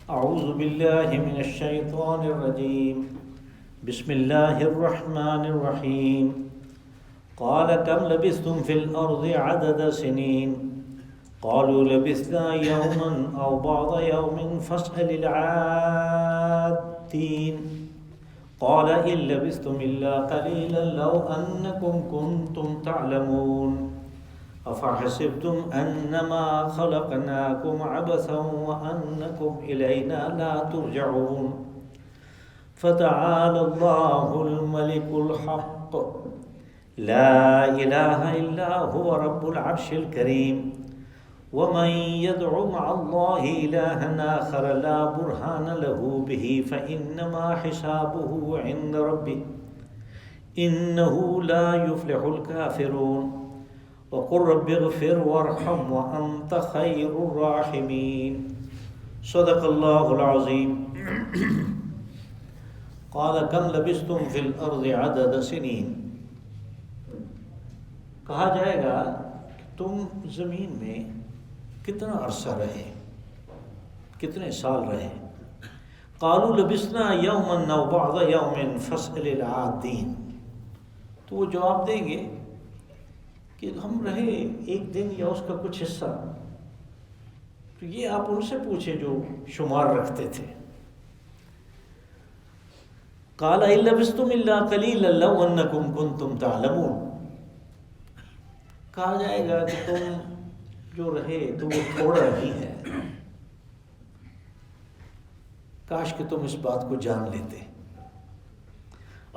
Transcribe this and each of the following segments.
أعوذ بالله من الشيطان الرجيم. بسم الله الرحمن الرحيم. قال كم لبثتم في الأرض عدد سنين قالوا لبثنا يوما أو بعض يوم فاسأل العادين قال إن لبثتم إلا قليلا لو أنكم كنتم تعلمون أفحسبتم أنما خلقناكم عبثا وأنكم إلينا لا ترجعون فتعالى الله الملك الحق لا إله إلا هو رب العرش الكريم ومن يدع مع الله إلها آخر لا برهان له به فإنما حسابه عند ربه إنه لا يفلح الكافرون وقل رب اغفر وارحم وأنت خير الراحمين. صدق الله العظيم. قال كم لبثتم في الأرض عدد سنين. کہا جائے گا کہ تم زمین میں کتنا عرصہ رہے، کتنے سال رہے. قالوا لبثنا يوما أو بعض يوم فاسأل العادين. تو وہ جواب دیں گے کہ ہم رہے ایک دن یا اس کا کچھ حصہ. تو یہ آپ ان سے پوچھیں جو شمار رکھتے تھے. قال إن لبثتم إلا قليلا لو أنكم كنتم تعلمون. کہا جائے گا کہ تم جو رہے تو وہ تھوڑا ہی ہے، کاش کہ تم اس بات کو جان لیتے.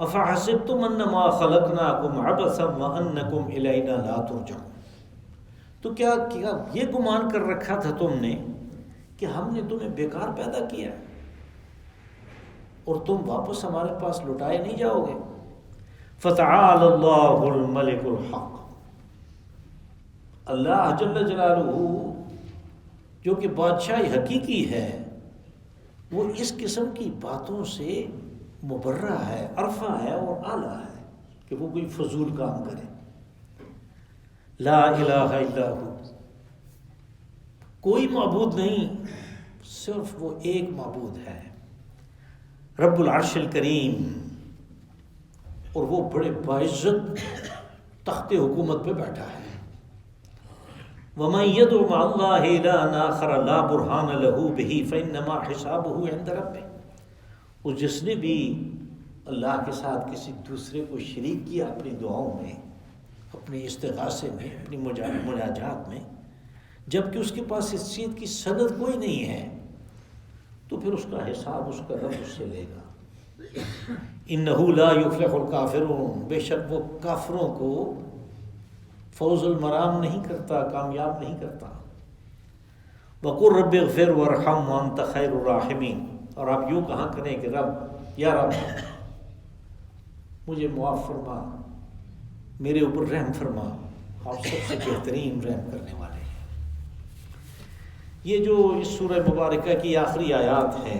افحسبتم انما خلقناکم عبثا وانکم الینا لا ترجعون. تو کیا یہ گمان کر رکھا تھا تم نے کہ ہم نے تمہیں بیکار پیدا کیا اور تم واپس ہمارے پاس لوٹائے نہیں جاؤ گے. فتعالى اللہ الملک الحق. اللہ جل جلالہ جو کہ بادشاہ حقیقی ہے، وہ اس قسم کی باتوں سے مبرہ ہے، عرفہ ہے اور اعلیٰ ہے کہ وہ کوئی فضول کام کرے. لا الہ الا ہو، کوئی معبود نہیں، صرف وہ ایک معبود ہے، رب العرش الکریم، اور وہ بڑے باعزت تخت حکومت پہ بیٹھا ہے. وَمَن يَدْعُ مَعَ اللَّهِ إِلَٰهًا آخَرَ لَا بُرْهَانَ لَهُ بِهِ فَإِنَّمَا حِسَابُهُ عِندَ رَبِّهِ. اور جس نے بھی اللہ کے ساتھ کسی دوسرے کو شریک کیا اپنی دعاؤں میں، اپنی استغاثے میں، اپنی مناجات میں، جبکہ اس کے پاس اس چیز کی سند کوئی نہیں ہے، تو پھر اس کا حساب اس کا رب اس سے لے گا. اِنَّهُ لَا يُفْلِحُ الْكَافِرُونَ. بے شک وہ کافروں کو فوز المرام نہیں کرتا، کامیاب نہیں کرتا. وَقُلْ رَبِّ اغْفِرْ وَارْحَمْ وَأَنْتَ خَيْرُ الرَّاحِمِينَ. اور آپ یوں کہاں کریں کہ رب، یا رب مجھے معاف فرما، میرے اوپر رحم فرما، آپ سب سے بہترین رحم کرنے والے ہیں. یہ جو اس سورہ مبارکہ کی آخری آیات ہے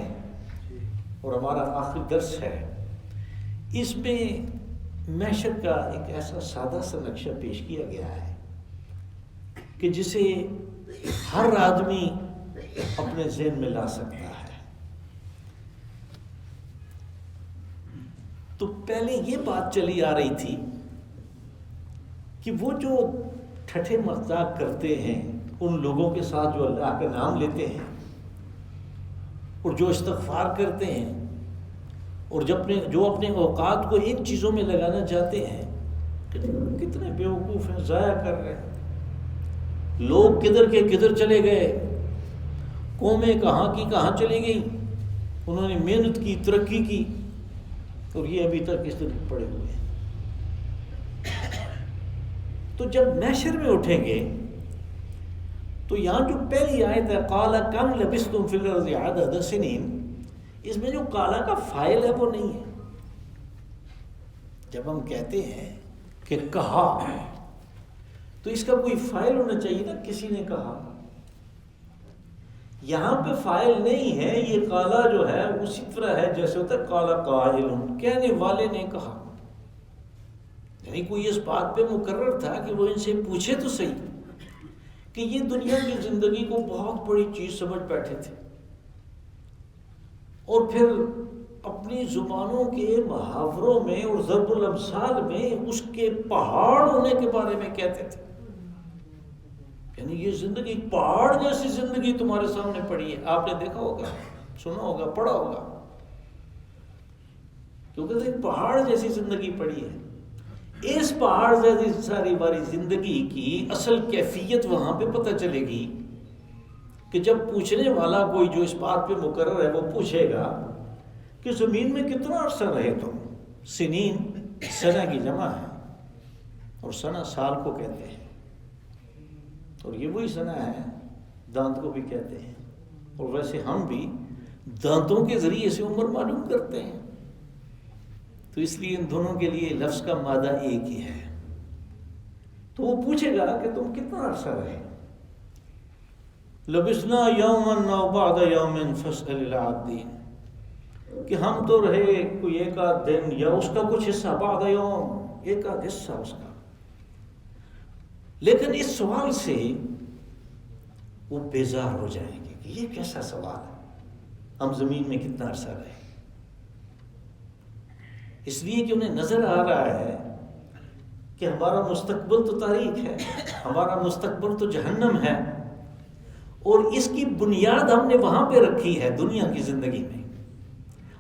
اور ہمارا آخری درس ہے، اس میں محشر کا ایک ایسا سادہ سا نقشہ پیش کیا گیا ہے کہ جسے ہر آدمی اپنے ذہن میں لا سکتا ہے. تو پہلے یہ بات چلی آ رہی تھی کہ وہ جو ٹھٹھے مذاق کرتے ہیں ان لوگوں کے ساتھ جو اللہ کا نام لیتے ہیں اور جو استغفار کرتے ہیں اور جو اپنے اوقات کو ان چیزوں میں لگانا چاہتے ہیں، کتنے بیوقوف ہیں، ضائع کر رہے ہیں. لوگ کدھر کے کدھر چلے گئے، قومیں کہاں کی کہاں چلی گئی، انہوں نے محنت کی، ترقی کی، اور یہ ابھی تک اس طرح پڑے ہوئے ہیں. تو جب محشر میں اٹھیں گے تو یہاں جو پہلی آیت ہے قال کم لبثتم فی الارض عدد سنین، اس میں جو کالا کا فاعل ہے وہ نہیں ہے. جب ہم کہتے ہیں کہ کہا تو اس کا کوئی فاعل ہونا چاہیے نا، کسی نے کہا. یہاں پہ فاعل نہیں ہے. یہ کالا جو ہے اسی طرح ہے جیسے ہوتا ہے کالا قائل، کہنے والے نے کہا. یعنی کوئی اس بات پہ مقرر تھا کہ وہ ان سے پوچھے تو صحیح کہ یہ دنیا کی زندگی کو بہت بڑی چیز سمجھ بیٹھے تھے اور پھر اپنی زبانوں کے محاوروں میں اور ضرب الامثال میں اس کے پہاڑ ہونے کے بارے میں کہتے تھے. یعنی یہ زندگی پہاڑ جیسی زندگی تمہارے سامنے پڑی ہے. آپ نے دیکھا ہوگا، سنا ہوگا، پڑھا ہوگا، کیونکہ ایک پہاڑ جیسی زندگی پڑی ہے. اس پہاڑ جیسی ساری باری زندگی کی اصل کیفیت وہاں پہ پتہ چلے گی کہ جب پوچھنے والا کوئی جو اس بات پہ مقرر ہے وہ پوچھے گا کہ زمین میں کتنا عرصہ رہے تم. سنین سنہ کی جمع ہے اور سنہ سال کو کہتے ہیں، اور یہ وہی سنہ ہے دانت کو بھی کہتے ہیں. اور ویسے ہم بھی دانتوں کے ذریعے سے عمر معلوم کرتے ہیں. تو اس لیے ان دونوں کے لیے لفظ کا مادہ ایک ہی ہے. تو وہ پوچھے گا کہ تم کتنا عرصہ رہے. لبثنا یوما او بعض یوم فاسأل العادین، کہ ہم تو رہے کوئی ایک آدھ دن یا اس کا کچھ حصہ، بعض یوم ایک آدھ حصہ اس کا. لیکن اس سوال سے وہ بیزار ہو جائیں گے کہ یہ کیسا سوال ہے، ہم زمین میں کتنا عرصہ رہے. اس لیے کہ انہیں نظر آ رہا ہے کہ ہمارا مستقبل تو تاریک ہے، ہمارا مستقبل تو جہنم ہے، اور اس کی بنیاد ہم نے وہاں پہ رکھی ہے دنیا کی زندگی میں.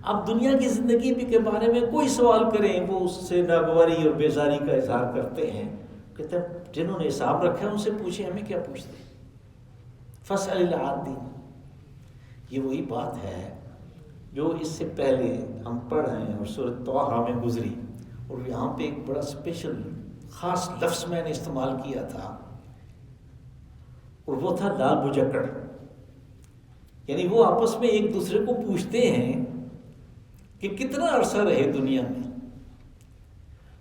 اب دنیا کی زندگی کے بارے میں کوئی سوال کریں وہ اس سے ناگواری اور بیزاری کا اظہار کرتے ہیں. کہتے ہیں جنہوں نے حساب رکھا ہے ان سے پوچھیں، ہمیں کیا پوچھتے ہیں. فاسأل العادین، یہ وہی بات ہے جو اس سے پہلے ہم پڑھ رہے ہیں اور سورۃ طٰہٰ میں گزری. اور یہاں پہ ایک بڑا اسپیشل خاص لفظ میں نے استعمال کیا تھا، اور وہ تھا لال بجکڑ. یعنی وہ آپس میں ایک دوسرے کو پوچھتے ہیں کہ کتنا عرصہ رہے دنیا میں.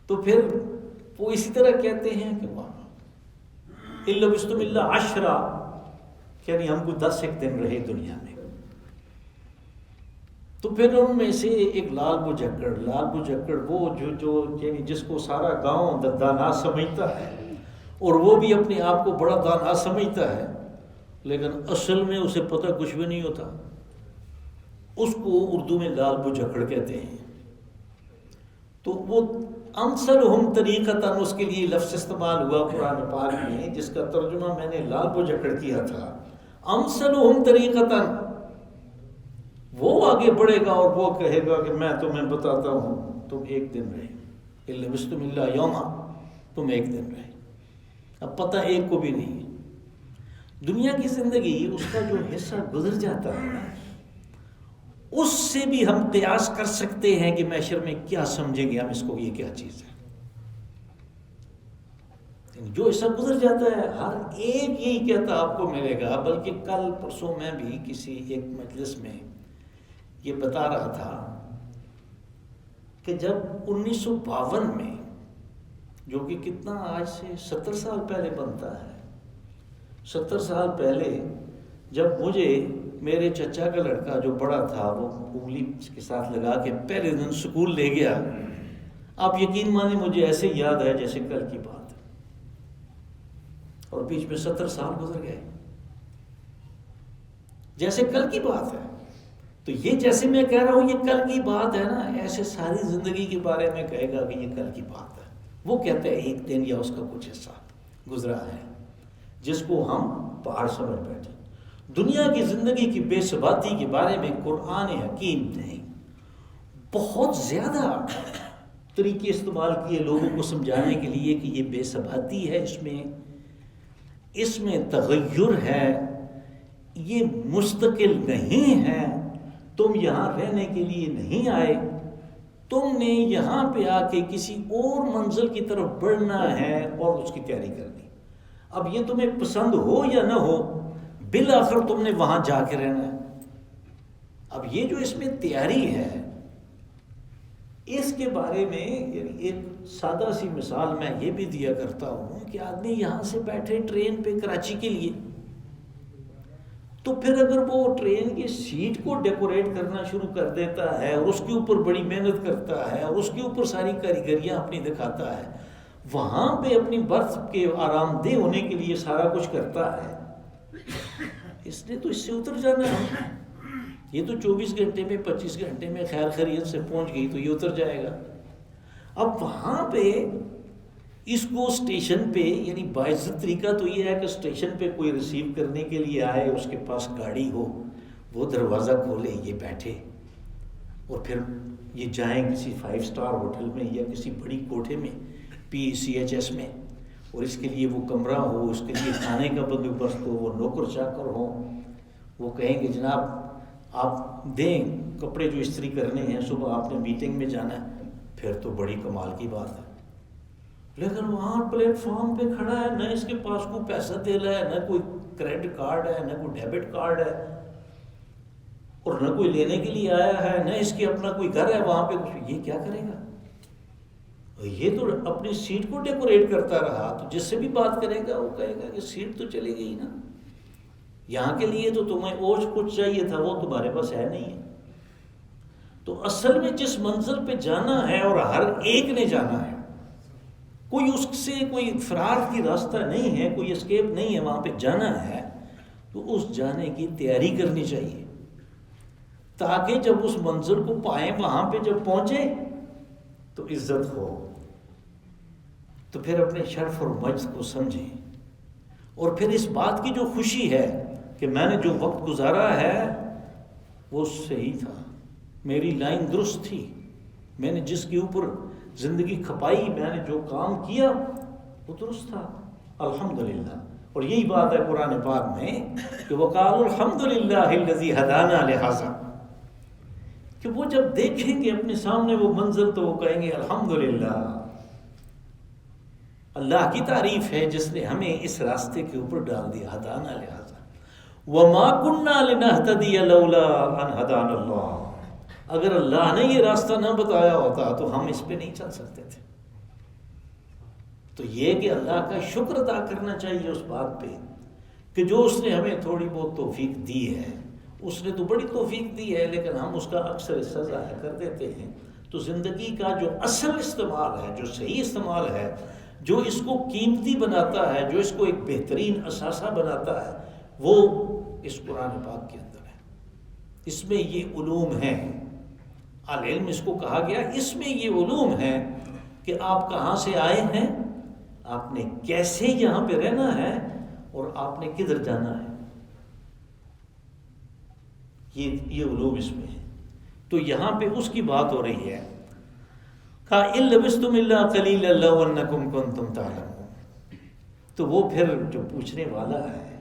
تو پھر وہ اسی طرح کہتے ہیں کہ إِن لَبِثْتُمْ إِلَّا عَشْرًا، یعنی ہم کو 10 ایک دن رہے دنیا میں. تو پھر ان میں سے ایک لال بجکڑ وہ جو یعنی جس کو سارا گاؤں دانا سمجھتا ہے، اور وہ بھی اپنے آپ کو بڑا دانا سمجھتا ہے، لیکن اصل میں اسے پتہ کچھ بھی نہیں ہوتا. اس کو اردو میں لال بجکڑ کہتے ہیں. تو وہ امثلہم طریقتاً، اس کے لیے لفظ استعمال ہوا قرآن پاک میں جس کا ترجمہ میں نے لال بجکڑ کیا تھا. امثلہم طریقتاً، وہ آگے بڑھے گا اور وہ کہے گا کہ میں تمہیں بتاتا ہوں، تم ایک دن رہے. إِن لَبِثْتُمْ إِلَّا يَوْمًا، تم ایک دن رہے. اب پتہ ایک کو بھی نہیں ہے. دنیا کی زندگی اس کا جو حصہ گزر جاتا ہے اس سے بھی ہم قیاس کر سکتے ہیں کہ محشر میں کیا سمجھیں گے ہم اس کو، یہ کیا چیز ہے. جو حصہ گزر جاتا ہے ہر ایک یہی کہتا آپ کو ملے گا. بلکہ کل پرسوں میں بھی کسی ایک مجلس میں یہ بتا رہا تھا کہ جب 1952 میں، جو کہ کتنا آج سے 70 سال پہلے بنتا ہے، 70 سال پہلے جب مجھے میرے چچا کا لڑکا جو بڑا تھا وہ انگلی کے ساتھ لگا کے پہلے دن سکول لے گیا، آپ یقین مانیں مجھے ایسے یاد ہے جیسے کل کی بات ہے، اور بیچ میں 70 سال گزر گئے جیسے کل کی بات ہے. تو یہ جیسے میں کہہ رہا ہوں یہ کل کی بات ہے نا، ایسے ساری زندگی کے بارے میں کہے گا کہ یہ کل کی بات ہے. وہ کہتے ہیں ایک دن یا اس کا کچھ حصہ گزرا ہے جس کو ہم پہاڑ سمجھ بیٹھے. دنیا کی زندگی کی بے ثباتی کے بارے میں قرآن حکیم نے بہت زیادہ طریقے استعمال کیے لوگوں کو سمجھانے کے لیے کہ یہ بے ثباتی ہے، اس میں تغیر ہے، یہ مستقل نہیں ہے، تم یہاں رہنے کے لیے نہیں آئے، تم نے یہاں پہ آ کے کسی اور منزل کی طرف بڑھنا ہے اور اس کی تیاری کرنی. اب یہ تمہیں پسند ہو یا نہ ہو، بالآخر تم نے وہاں جا کے رہنا ہے. اب یہ جو اس میں تیاری ہے اس کے بارے میں یعنی ایک سادہ سی مثال میں یہ بھی دیا کرتا ہوں کہ آدمی یہاں سے بیٹھے ٹرین پہ کراچی کے لیے، تو پھر اگر وہ ٹرین کی سیٹ کو ڈیکوریٹ کرنا شروع کر دیتا ہے اور اس کے اوپر بڑی محنت کرتا ہے اور اس کے اوپر ساری کاریگریاں اپنی دکھاتا ہے، وہاں پہ اپنی برتھ کے آرام دہ ہونے کے لیے سارا کچھ کرتا ہے، اس نے تو اس سے اتر جانا ہے. یہ تو 24 گھنٹے میں 25 گھنٹے میں خیر خیریت سے پہنچ گئی تو یہ اتر جائے گا. اب وہاں پہ اس کو اسٹیشن پہ، یعنی باعزت طریقہ تو یہ ہے کہ اسٹیشن پہ کوئی ریسیو کرنے کے لیے آئے، اس کے پاس گاڑی ہو، وہ دروازہ کھولے، یہ بیٹھے، اور پھر یہ جائیں کسی 5 اسٹار ہوٹل میں یا کسی بڑی کوٹھے میں PCHS میں، اور اس کے لیے وہ کمرہ ہو، اس کے لیے کھانے کا بندوبست ہو، وہ نوکر چاکر ہوں، وہ کہیں کہ جناب آپ دیں کپڑے جو استری کرنے ہیں، صبح آپ نے میٹنگ میں جانا ہے، پھر تو بڑی کمال کی بات ہے. لیکن وہاں پلیٹ فارم پہ کھڑا ہے، نہ اس کے پاس کوئی پیسہ دے رہا ہے، نہ کوئی کریڈٹ کارڈ ہے، نہ کوئی ڈیبٹ کارڈ ہے، اور نہ کوئی لینے کے لیے آیا ہے، نہ اس کے اپنا کوئی گھر ہے وہاں پہ کچھ. یہ کیا کرے گا؟ یہ تو اپنی سیٹ کو ڈیکوریٹ کرتا رہا، تو جس سے بھی بات کرے گا وہ کہے گا کہ سیٹ تو چلی گئی نا، یہاں کے لیے تو تمہیں اوچھ کچھ چاہیے تھا، وہ تمہارے پاس ہے نہیں ہے. تو اصل میں جس منزل پہ جانا ہے، اور ہر ایک نے جانا ہے، کوئی اس سے کوئی فرار کی راستہ نہیں ہے، کوئی اسکیپ نہیں ہے، وہاں پہ جانا ہے، تو اس جانے کی تیاری کرنی چاہیے، تاکہ جب اس منزل کو پائیں، وہاں پہ جب پہنچے تو عزت ہو، تو پھر اپنے شرف اور مجد کو سمجھیں، اور پھر اس بات کی جو خوشی ہے کہ میں نے جو وقت گزارا ہے وہ صحیح تھا، میری لائن درست تھی، میں نے جس کے اوپر زندگی کھپائی، میں نے جو کام کیا وہ درست تھا، الحمدللہ. اور یہی بات ہے قرآن پاک میں کہ وَقَالُوا الْحَمْدُ لِلَّهِ الَّذِي هَدَانَا لِهَذَا، کہ وہ جب دیکھیں گے اپنے سامنے وہ منظر تو وہ کہیں گے الحمدللہ، اللہ کی تعریف ہے جس نے ہمیں اس راستے کے اوپر ڈال دیا، ہدانا لہذا، وَمَا كُنَّا لِنَهْتَدِيَ لَوْلَا أَنْ هَدَانَا اللَّهُ، اگر اللہ نے یہ راستہ نہ بتایا ہوتا تو ہم اس پہ نہیں چل سکتے تھے. تو یہ کہ اللہ کا شکر ادا کرنا چاہیے اس بات پہ کہ جو اس نے ہمیں تھوڑی بہت توفیق دی ہے. اس نے تو بڑی توفیق دی ہے، لیکن ہم اس کا اکثر حصہ ضائع کر دیتے ہیں. تو زندگی کا جو اصل استعمال ہے، جو صحیح استعمال ہے، جو اس کو قیمتی بناتا ہے، جو اس کو ایک بہترین اثاثہ بناتا ہے، وہ اس قرآن پاک کے اندر ہے. اس میں یہ علوم ہیں، العلم اس کو کہا گیا، اس میں یہ علوم ہیں کہ آپ کہاں سے آئے ہیں، آپ نے کیسے یہاں پہ رہنا ہے، اور آپ نے کدھر جانا ہے. یہ علوم اس میں ہے. تو یہاں پہ اس کی بات ہو رہی ہے، کہا إِن لَبِثْتُمْ إِلَّا قَلِيلًا لَوْ أَنَّكُمْ كُنْتُمْ تَعْلَمُونَ. تو وہ پھر جو پوچھنے والا ہے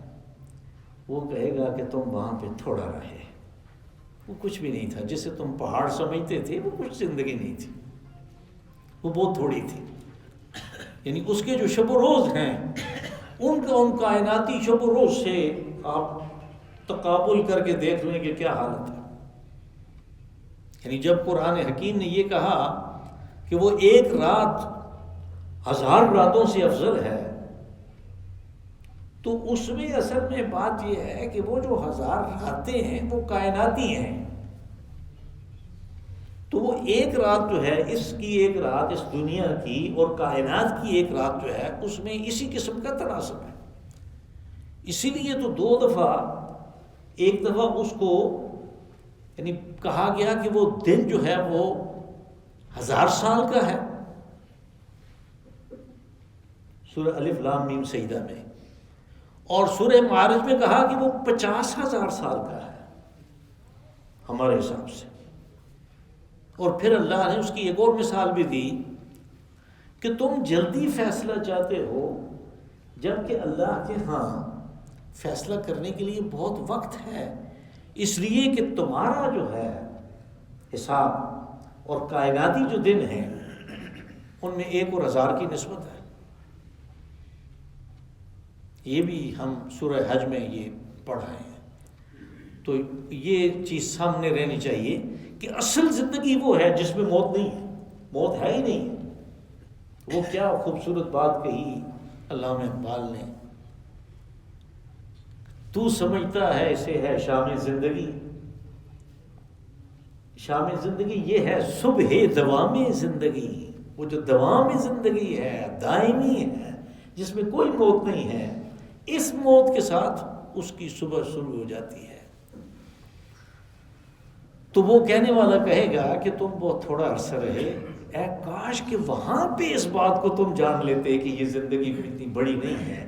وہ کہے گا کہ تم وہاں پہ تھوڑا رہے، وہ کچھ بھی نہیں تھا، جسے تم پہاڑ سمجھتے تھے وہ کچھ زندگی نہیں تھی، وہ بہت تھوڑی تھی. یعنی اس کے جو شب و روز ہیں ان کائناتی شب و روز سے آپ تقابل کر کے دیکھ لیں کہ کیا حالت ہے. یعنی جب قرآن حکیم نے یہ کہا کہ وہ ایک رات 1000 راتوں سے افضل ہے، تو اس میں اصل میں بات یہ ہے کہ وہ جو 1000 راتیں ہیں وہ کائناتی ہیں. تو وہ ایک رات جو ہے، اس کی ایک رات اس دنیا کی اور کائنات کی ایک رات جو ہے، اس میں اسی قسم کا تناسب ہے. اسی لیے تو 2 دفعہ، ایک دفعہ اس کو یعنی کہا گیا کہ وہ دن جو ہے وہ 1000 سال کا ہے، سورہ الف لام میم سجدہ میں، اور سورہ معارج میں کہا کہ وہ 50,000 سال کا ہے ہمارے حساب سے. اور پھر اللہ نے اس کی ایک اور مثال بھی دی کہ تم جلدی فیصلہ چاہتے ہو، جبکہ اللہ کے ہاں فیصلہ کرنے کے لیے بہت وقت ہے، اس لیے کہ تمہارا جو ہے حساب اور کائناتی جو دن ہیں ان میں 1 اور 1000 کی نسبت ہے. یہ بھی ہم سورہ حج میں یہ پڑھا ہے. تو یہ چیز سامنے رہنی چاہیے کہ اصل زندگی وہ ہے جس میں موت نہیں ہے، موت ہے ہی نہیں. وہ کیا خوبصورت بات کہی علامہ اقبال نے، تو سمجھتا ہے اسے ہے شام زندگی. شام زندگی یہ ہے صبح دوام زندگی، وہ جو دوام زندگی ہے، دائمی ہے، جس میں کوئی موت نہیں ہے. اس موت کے ساتھ اس کی صبح شروع ہو جاتی ہے. تو وہ کہنے والا کہے گا کہ تم بہت تھوڑا عرصہ رہے، اے کاش کہ وہاں پہ اس بات کو تم جان لیتے کہ یہ زندگی اتنی بڑی نہیں ہے۔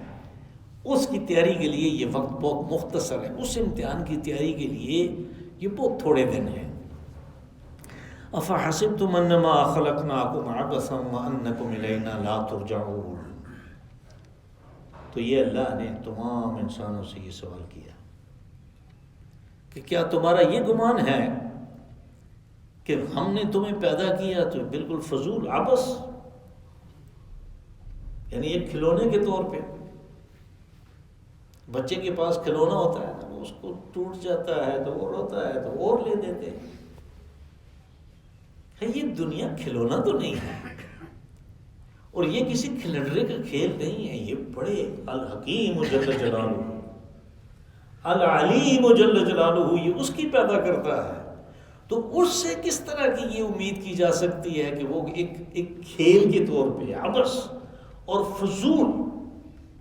اس کی تیاری کے لیے یہ وقت بہت مختصر ہے، اس امتحان کی تیاری کے لیے یہ بہت تھوڑے دن ہیں۔ افحسبتم انما خلقناکم عبثا وانکم الینا لا ترجعون۔ تو یہ اللہ نے تمام انسانوں سے یہ سوال کیا کہ کیا تمہارا یہ گمان ہے کہ ہم نے تمہیں پیدا کیا تو بالکل فضول عبث، یعنی ایک کھلونے کے طور پہ؟ بچے کے پاس کھلونا ہوتا ہے نا، اس کو ٹوٹ جاتا ہے تو وہ روتا ہے تو اور لے دیتے ہیں۔ یہ دنیا کھلونا تو نہیں ہے، اور یہ کسی کھلنڈرے کا کھیل نہیں ہے، یہ بڑے الحکیم جل جلالہ العلیم جل جلالہ، یہ اس کی پیدا کرتا ہے۔ تو اس سے کس طرح کی یہ امید کی جا سکتی ہے کہ وہ ایک کھیل کے طور پہ عبث اور فضول،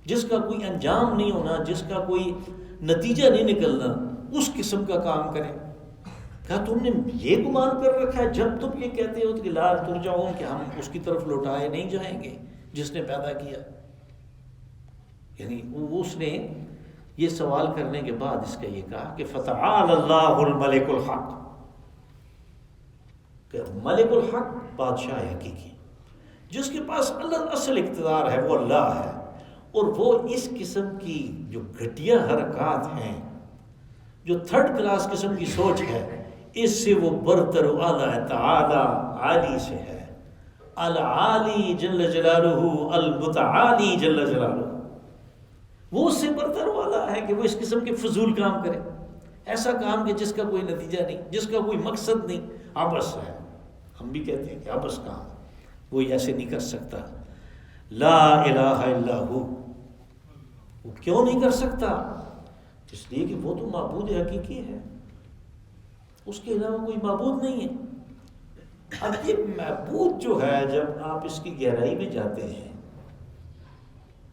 جس کا کوئی انجام نہیں ہونا، جس کا کوئی نتیجہ نہیں نکلنا، اس قسم کا کام کرے؟ کیا تم نے یہ گمان کر رکھا ہے جب تم یہ کہتے ہو کہ لا ترجعون، کہ ہم اس کی طرف لوٹائے نہیں جائیں گے جس نے پیدا کیا؟ یعنی اس نے یہ سوال کرنے کے بعد اس کا یہ کہا کہ فتعال اللہ الملک الحق، کہ ملک الحق بادشاہ حقیقی، جس کے پاس اللہ اصل اقتدار ہے وہ اللہ ہے، اور وہ اس قسم کی جو گھٹیا حرکات ہیں، جو تھرڈ کلاس قسم کی سوچ ہے، اس سے وہ برتر و اعلیٰ ہے، تعالی عالی سے ہے، العالی جل جلالہ المتعالی جل جلالہ، وہ اس سے برتر والا ہے کہ وہ اس قسم کے فضول کام کرے، ایسا کام کہ جس کا کوئی نتیجہ نہیں، جس کا کوئی مقصد نہیں، عبث ہے۔ ہم بھی کہتے ہیں کہ عبث کام، وہ ایسے نہیں کر سکتا۔ لا الہ الا ہو، وہ کیوں نہیں کر سکتا؟ اس لیے کہ وہ تو معبود حقیقی ہے، اس کے علاوہ کوئی معبود نہیں ہے۔ اب یہ معبود جو ہے، جب آپ اس کی گہرائی میں جاتے ہیں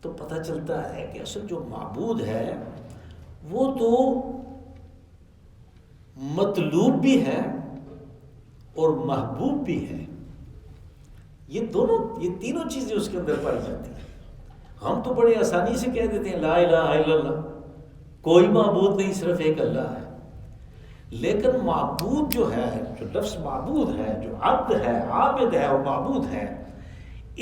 تو پتہ چلتا ہے کہ اصل جو معبود ہے وہ تو مطلوب بھی ہے اور محبوب بھی ہے۔ یہ تینوں چیزیں اس کے اندر پائی جاتی ہیں۔ ہم تو بڑے آسانی سے کہہ دیتے ہیں لا الہ الا اللہ، کوئی معبود نہیں، صرف ایک اللہ ہے۔ لیکن معبود جو ہے، جو لفظ معبود ہے، جو عبد ہے، عابد ہے اور معبود ہے،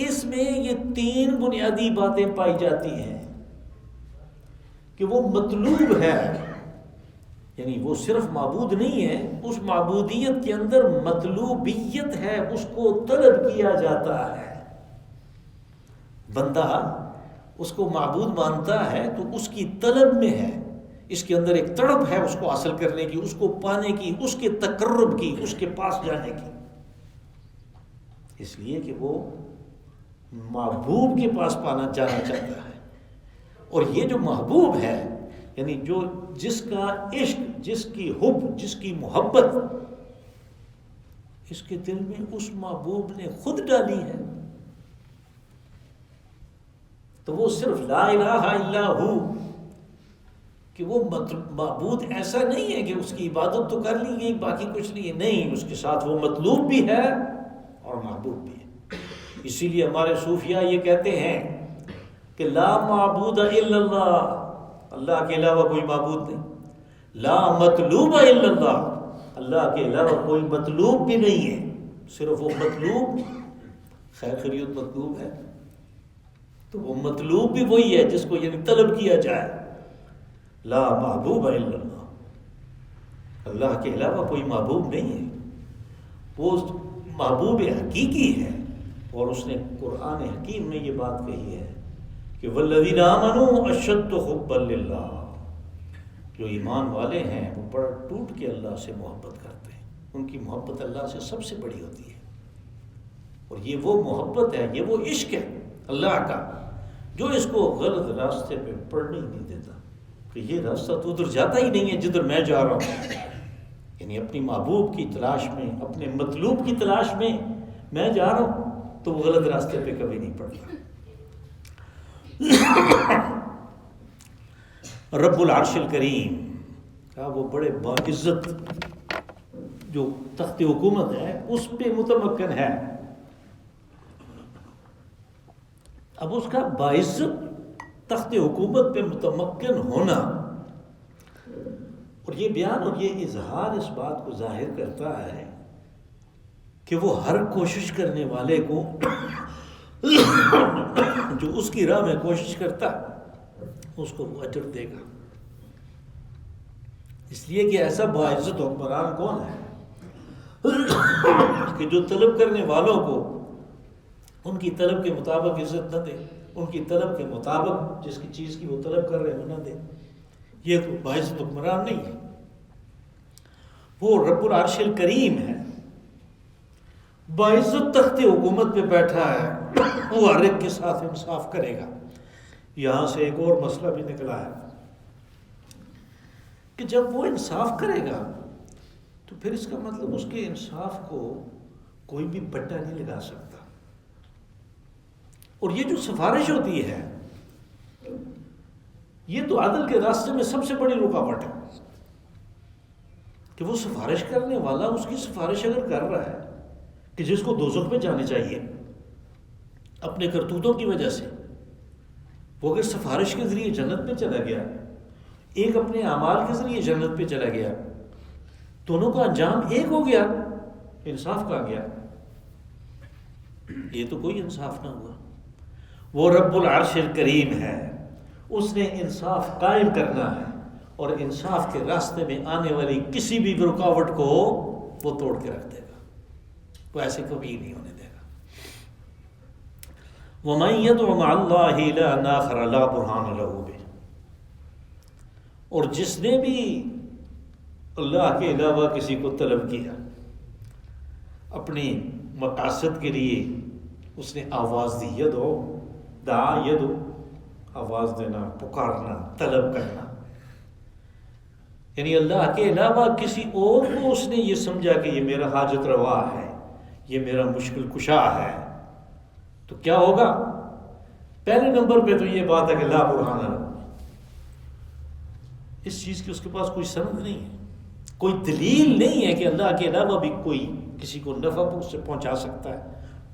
اس میں یہ تین بنیادی باتیں پائی جاتی ہیں کہ وہ مطلوب ہے، یعنی وہ صرف معبود نہیں ہے، اس معبودیت کے اندر مطلوبیت ہے، اس کو طلب کیا جاتا ہے۔ بندہ اس کو معبود مانتا ہے تو اس کی طلب میں ہے، اس کے اندر ایک تڑپ ہے اس کو حاصل کرنے کی، اس کو پانے کی، اس کے تقرب کی، اس کے پاس جانے کی، اس لیے کہ وہ محبوب کے پاس جانا چاہتا ہے۔ اور یہ جو محبوب ہے، یعنی جس کا عشق، جس کی حب، جس کی محبت اس کے دل میں اس محبوب نے خود ڈالی ہے، تو وہ صرف لا الہ الا ہو، کہ وہ معبود ایسا نہیں ہے کہ اس کی عبادت تو کر لی گئی باقی کچھ نہیں ہے، نہیں، اس کے ساتھ وہ مطلوب بھی ہے اور محبوب بھی ہے۔ اسی لیے ہمارے صوفیاء یہ کہتے ہیں کہ لا معبود الا اللہ، اللہ کے علاوہ کوئی معبود نہیں، لا مطلوب الا اللہ، اللہ کے علاوہ کوئی مطلوب بھی نہیں ہے، صرف وہ مطلوب خیر خیریت مطلوب ہے، تو وہ مطلوب بھی وہی ہے جس کو یعنی طلب کیا جائے۔ لا محبوب الا اللہ، اللہ کے علاوہ کوئی محبوب نہیں ہے، وہ محبوب حقیقی ہے۔ اور اس نے قرآن حکیم میں یہ بات کہی ہے کہ والذین آمنوا اشد حبا للہ، جو ایمان والے ہیں وہ بڑا ٹوٹ کے اللہ سے محبت کرتے ہیں، ان کی محبت اللہ سے سب سے بڑی ہوتی ہے۔ اور یہ وہ محبت ہے، یہ وہ عشق ہے اللہ کا جو اس کو غلط راستے پہ پڑنے ہی نہیں دیتا، کہ یہ راستہ تو ادھر جاتا ہی نہیں ہے جدھر میں جا رہا ہوں، یعنی اپنی محبوب کی تلاش میں، اپنے مطلوب کی تلاش میں میں جا رہا ہوں تو وہ غلط راستے پہ کبھی نہیں پڑتا۔ رب العرش الکریم کا وہ بڑے باعزت جو تخت حکومت ہے اس پہ متمکن ہے، اب اس کا باعزت تخت حکومت پہ متمکن ہونا اور یہ بیان اور یہ اظہار اس بات کو ظاہر کرتا ہے کہ وہ ہر کوشش کرنے والے کو جو اس کی راہ میں کوشش کرتا اس کو وہ اجر دے گا، اس لیے کہ ایسا باعزت حکمران کون ہے کہ جو طلب کرنے والوں کو ان کی طلب کے مطابق عزت نہ دے، ان کی طلب کے مطابق جس کی چیز کی وہ طلب کر رہے ہیں وہ نہ دے، یہ تو باعزت حکمران نہیں ہے، وہ رب العرش الکریم ہے، باعزت تخت حکومت پہ بیٹھا ہے، وہ ہر ایک کے ساتھ انصاف کرے گا۔ یہاں سے ایک اور مسئلہ بھی نکلا ہے کہ جب وہ انصاف کرے گا تو پھر اس کا مطلب اس کے انصاف کو کوئی بھی بٹا نہیں لگا سکتا، اور یہ جو سفارش ہوتی ہے یہ تو عدل کے راستے میں سب سے بڑی رکاوٹ ہے کہ وہ سفارش کرنے والا اس کی سفارش اگر کر رہا ہے کہ جس کو دوزخ میں جانے چاہیے اپنے کرتوتوں کی وجہ سے، وہ اگر سفارش کے ذریعے جنت میں چلا گیا، ایک اپنے اعمال کے ذریعے جنت پہ چلا گیا، دونوں کا انجام ایک ہو گیا، انصاف کہاں گیا؟ یہ تو کوئی انصاف نہ ہوا۔ وہ رب العرش الکریم ہے، اس نے انصاف قائم کرنا ہے اور انصاف کے راستے میں آنے والی کسی بھی رکاوٹ کو وہ توڑ کے رکھ دے گا، وہ ایسے کبھی نہیں ہونے دے گا۔ وَمَن يَدْعُ مَعَ اللَّهِ إِلَٰهًا آخَرَ لَا بُرْهَانَ لَهُ بِهِ، اور جس نے بھی اللہ کے علاوہ کسی کو طلب کیا اپنی مقاصد کے لیے، اس نے آواز دی، یدعو دعا، یدعو آواز دینا، پکارنا، طلب کرنا، یعنی اللہ کے علاوہ کسی اور کو اس نے یہ سمجھا کہ یہ میرا حاجت روا ہے، یہ میرا مشکل کشا ہے، تو کیا ہوگا؟ پہلے نمبر پہ تو یہ بات ہے کہ لا برہان لہ، اس چیز کی اس کے پاس کوئی سند نہیں ہے، کوئی دلیل نہیں ہے کہ اللہ کے علاوہ بھی کوئی کسی کو نفع سے پہنچا سکتا ہے،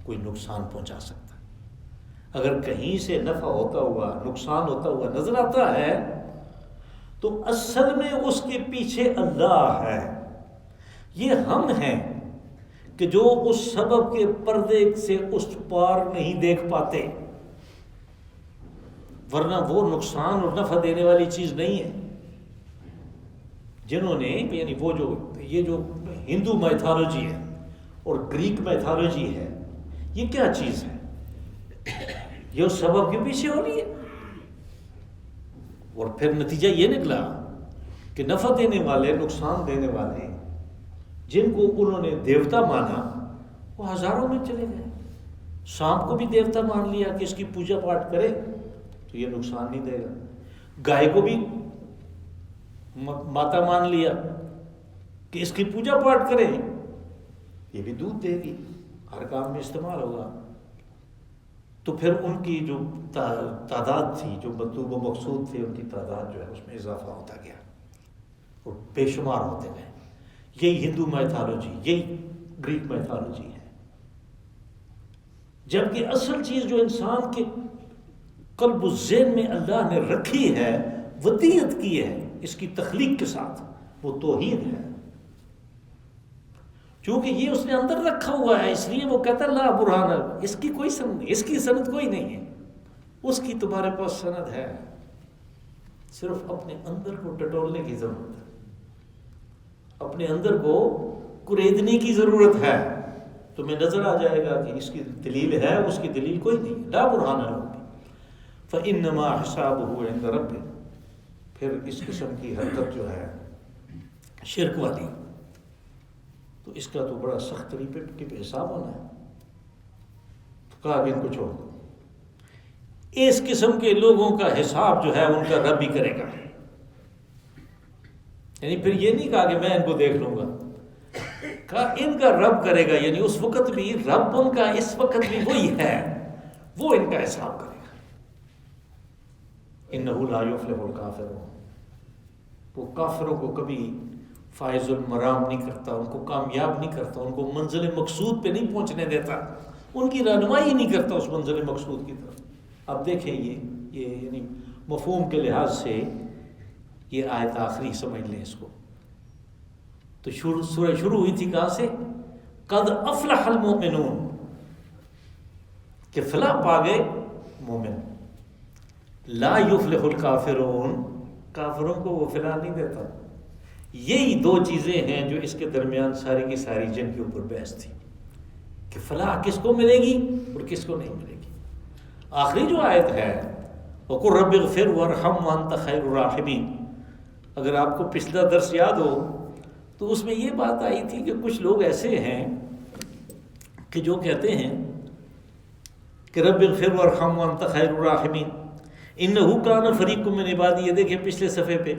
کوئی نقصان پہنچا سکتا ہے۔ اگر کہیں سے نفع ہوتا ہوا، نقصان ہوتا ہوا نظر آتا ہے تو اصل میں اس کے پیچھے اللہ ہے، یہ ہم ہیں کہ جو اس سبب کے پردے سے اس پار نہیں دیکھ پاتے، ورنہ وہ نقصان اور نفع دینے والی چیز نہیں ہے۔ جنہوں نے یعنی وہ جو یہ جو ہندو میتھالوجی ہے اور گریک میتھالوجی ہے، یہ کیا چیز ہے؟ یہ اس سبب کے پیچھے ہو رہی ہے، اور پھر نتیجہ یہ نکلا کہ نفع دینے والے، نقصان دینے والے جن کو انہوں نے دیوتا مانا وہ ہزاروں میں چلے گئے۔ سانپ کو بھی دیوتا مان لیا کہ اس کی پوجا پاٹ کرے تو یہ نقصان نہیں دے گا، گائے کو بھی ماتا مان لیا کہ اس کی پوجا پاٹ کرے یہ بھی دودھ دے گی، ہر کام میں استعمال ہوگا، تو پھر ان کی جو تعداد تھی، جو مطلوب و مقصود تھے، ان کی تعداد جو ہے اس میں اضافہ ہوتا گیا اور بے شمار ہوتے گئے۔ یہی ہندو میتھالوجی، یہی گریک میتھالوجی ہے، جبکہ اصل چیز جو انسان کے قلب و ذہن میں اللہ نے رکھی ہے، ودیت کی ہے اس کی تخلیق کے ساتھ، وہ توحید ہے، چونکہ یہ اس نے اندر رکھا ہوا ہے، اس لیے وہ کہتا ہے لا برہان، اس کی کوئی سند نہیں، اس کی سند کوئی نہیں ہے، اس کی تمہارے پاس سند ہے، صرف اپنے اندر کو ٹٹولنے کی ضرورت ہے، اپنے اندر کو کریدنے کی ضرورت ہے، تمہیں نظر آ جائے گا کہ اس کی دلیل ہے، اس کی دلیل کوئی نہیں، لا برہان لہ فإنما حسابہ عند ربہ۔ پھر اس قسم کی حرکت جو ہے شرک والی، تو اس کا تو بڑا سخت طریقے کے حساب ہونا ہے، تو کہا کہ ان کو چھوڑ دو، اس قسم کے لوگوں کا حساب جو ہے ان کا رب ہی کرے گا، یعنی پھر یہ نہیں کہا کہ میں ان کو دیکھ لوں گا، کہا ان کا رب کرے گا، یعنی اس وقت بھی رب ان کا اس وقت بھی وہی ہے، وہ ان کا حساب کرے گا۔ انہ لا یفلح الکافرون، وہ کافروں کو کبھی فائز المرام نہیں کرتا، ان کو کامیاب نہیں کرتا، ان کو منزل مقصود پہ نہیں پہنچنے دیتا، ان کی رہنمائی نہیں کرتا اس منزل مقصود کی طرف۔ اب دیکھیں یہ یعنی مفہوم کے لحاظ سے یہ آیت آخری سمجھ لیں اس کو۔ تو سورہ شروع ہوئی تھی کہاں سے؟ قد افلح المؤمنون، کہ فلاح پا گئے مومن۔ لا یفلح الکافرون، کافروں کو وہ فلاح نہیں دیتا۔ یہی دو چیزیں ہیں جو اس کے درمیان ساری کی ساری جنگ کے اوپر بحث تھی کہ فلاح کس کو ملے گی اور کس کو نہیں ملے گی۔ آخری جو آیت ہے وَقُلْ رَبِّ اغْفِرْ وَارْحَمْ وَأَنْتَ خَيْرُ الرَّاحِمِينَ، اگر آپ کو پچھلا درس یاد ہو تو اس میں یہ بات آئی تھی کہ کچھ لوگ ایسے ہیں کہ جو کہتے ہیں کہ رب اغفر وارحم وانت خیر الراحمین، انہو کان فریق من عبادی، یہ دیکھیں پچھلے صفحے پہ،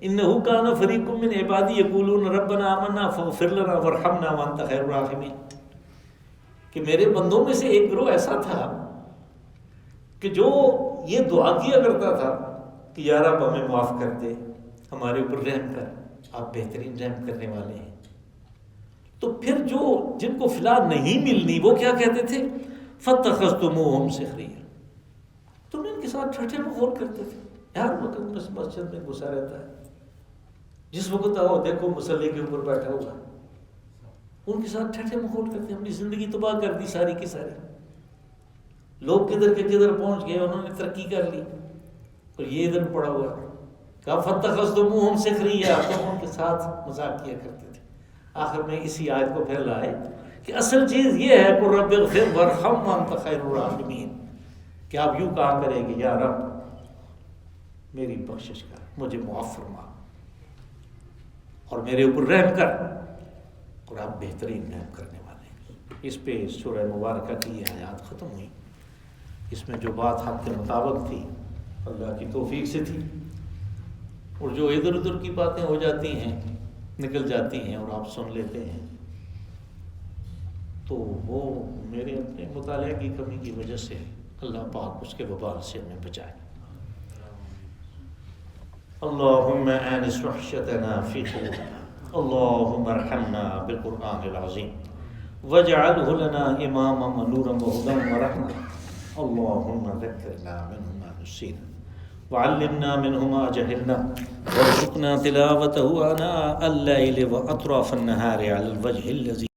انہو کان فریق من عبادی یقولون ربنا آمنا فاغفر لنا وارحمنا وانت خیر الراحمین، کہ میرے بندوں میں سے ایک گروہ ایسا تھا کہ جو یہ دعا کیا کرتا تھا کہ یا رب ہمیں معاف کر دے، ہمارے اوپر رحم کر، آپ بہترین رحم کرنے والے ہیں۔ تو پھر جو جن کو فلاح نہیں ملنی وہ کیا کہتے تھے؟ فَاتَّخَذْتُمُوهُمْ سِخْرِيًّا، تم ان کے ساتھ ٹھٹھے مخول کرتے تھے۔ ہر وقت مسجد میں گھسا رہتا ہے، جس وقت آؤ دیکھو مسلح کے اوپر بیٹھا ہوا، ان کے ساتھ ٹھٹھے مخول کرتے ہیں، اپنی زندگی تباہ کر دی ساری کی ساری۔ لوگ کدھر کے کدھر پہنچ گئے، انہوں نے ترقی کر لی اور یہ ادھر پڑا ہوا ہے۔ کہا فَاتَّخَذْتُمُوهُمْ سِخْرِيًّا، تم ان کے ساتھ مذاق کیا کرتے تھے۔ آخر میں اسی آیت کو پھر لائے کہ اصل چیز یہ ہے کہ رب اغفر وارحم وانت خیر الراحمین، کہ آپ یوں کہا کریں گے یا رب میری بخشش کر، مجھے معاف فرما اور میرے اوپر رحم کر، اور آپ بہترین رحم کرنے والے ہیں۔ اس پہ سورہ مبارکہ کی یہ آیات ختم ہوئی۔ اس میں جو بات حق کے مطابق تھی اللہ کی توفیق سے تھی، اور جو ادھر ادھر کی باتیں ہو جاتی ہیں نکل جاتی ہیں اور آپ سن لیتے ہیں تو وہ میرے اپنے مطالعے کی کمی کی وجہ سے اللہ پاک اس کے وبال سے ہمیں بچائے۔ اللہم آنس وحشتنا فی قلوبنا، اللہم ارحمنا بالقرآن العظیم واجعلہ لنا اماما ونورا وہدی ورحمة، اللہم ذکرنا منہ ما نسینا وعلمنا منہ ما جہلنا وارزقنا تلاوته آناء اللیل واطراف النہار علی الوجہ الذی